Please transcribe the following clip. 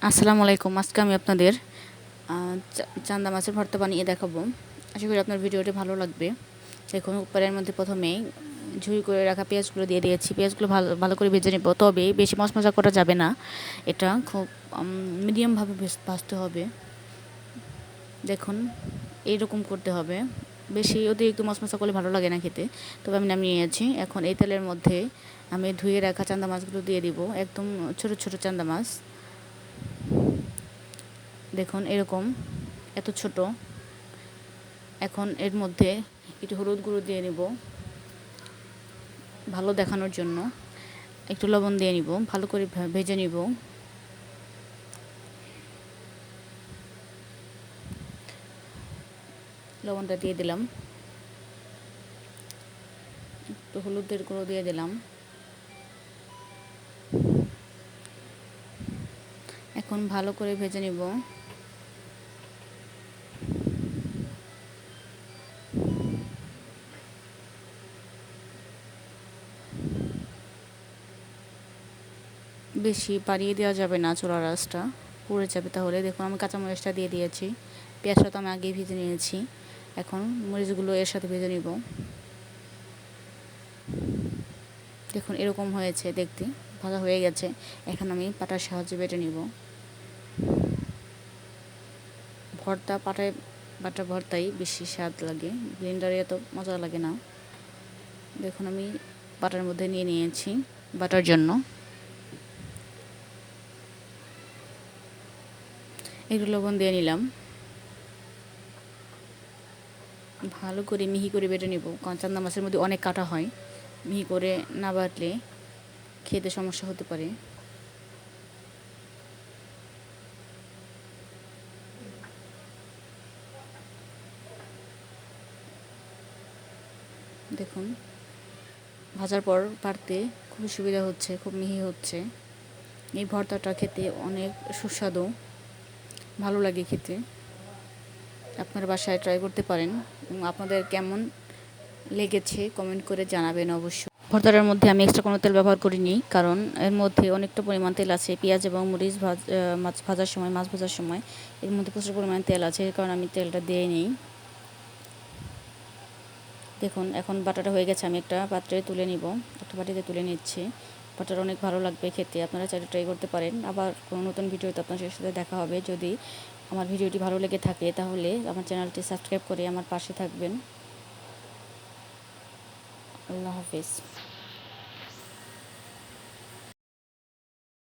আসসালামু আলাইকুম। আজকে আমি আপনাদের চান্দা মাছের ভর্তা বানিয়ে দেখাবো। আশা করি আপনার ভিডিওটি ভালো লাগবে। দেখুন, উপরের মধ্যে প্রথমেই ঝুরি করে রাখা পেঁয়াজগুলো দিয়ে দিয়েছি। পেঁয়াজগুলো ভালো ভালো করে ভেজে নেব, তবে বেশি মশমশা করা যাবে না। এটা খুব মিডিয়ামভাবে ভাজতে হবে। দেখুন, এইরকম করতে হবে। বেশি অতিরিক্ত মশমশা করলে ভালো লাগে না খেতে। তবে আমি নামিয়ে নিয়েছি। এখন এই তেলের মধ্যে আমি ধুয়ে রাখা চান্দা মাছগুলো দিয়ে দিব। একদম ছোট ছোট চান্দা মাছ। দেখুন এরকম এত ছোট। এখন এর মধ্যে একটু হলুদ গুঁড়ো দিয়ে নিব ভালো দেখানোর জন্য। একটু লবণ দিয়ে নিব, ভালো করে ভেজে নিব। লবণটা দিয়ে দিলাম, একটু হলুদের গুঁড়ো দিয়ে দিলাম। এখন ভালো করে ভেজে নিব। বেশি বাড়িয়ে দেওয়া যাবে না, চুলার আঁচটা পুড়ে যাবে তাহলে। দেখুন, আমি কাঁচামরিচটা দিয়ে দিয়েছি। পেঁয়াজটা তো আমি আগেই ভেজে নিয়েছি। এখন মরিচগুলো এর সাথে ভেজে নিব। দেখুন এরকম হয়েছে দেখতে, ভাজা হয়ে গেছে। এখন আমি পাটার সাহায্যে বেটে নিব। ভর্তা পাটায় বাটা ভর্তাই বেশি স্বাদ লাগে, ব্লেন্ডারে এত মজা লাগে না। দেখুন আমি বাটার মধ্যে নিয়ে নিয়েছি বাটার জন্য। একটু লবণ দিয়ে নিলাম। ভালো করে মিহি করে বেটে নিব, কারণ চান্দা মাছের মধ্যে অনেক কাটা হয়। মিহি করে না বাটলে খেতে সমস্যা হতে পারে। দেখুন ভাজার পর বাড়তে খুবই সুবিধা হচ্ছে, খুব মিহি হচ্ছে। এই ভর্তাটা খেতে অনেক সুস্বাদু, ভালো লাগে খেতে। আপনার বাসায় ট্রাই করতে পারেন এবং আপনাদের কেমন লেগেছে কমেন্ট করে জানাবেন অবশ্যই। ভর্তাটার মধ্যে আমি এক্সট্রা কোনো তেল ব্যবহার করিনি, কারণ এর মধ্যে অনেকটা পরিমাণ তেল আছে। পেঁয়াজ এবং মরিচ মাছ ভাজার সময় এর মধ্যে প্রচুর পরিমাণে তেল আছে, এর কারণে আমি তেলটা দিয়ে নিই। দেখুন এখন বাটাটা হয়ে গেছে, আমি একটা পাত্রে তুলে নিব, একটা বাটিতে তুলে নিচ্ছি। বাটাটা অনেক ভালো লাগবে খেতে, আপনারা চাইলে ট্রাই করতে পারেন। আবার কোনো নতুন ভিডিওতে আপনার সাথে দেখা হবে। যদি আমার ভিডিওটি ভালো লেগে থাকে তাহলে আমার চ্যানেলটি সাবস্ক্রাইব করে আমার পাশে থাকবেন। আল্লাহ হাফিজ।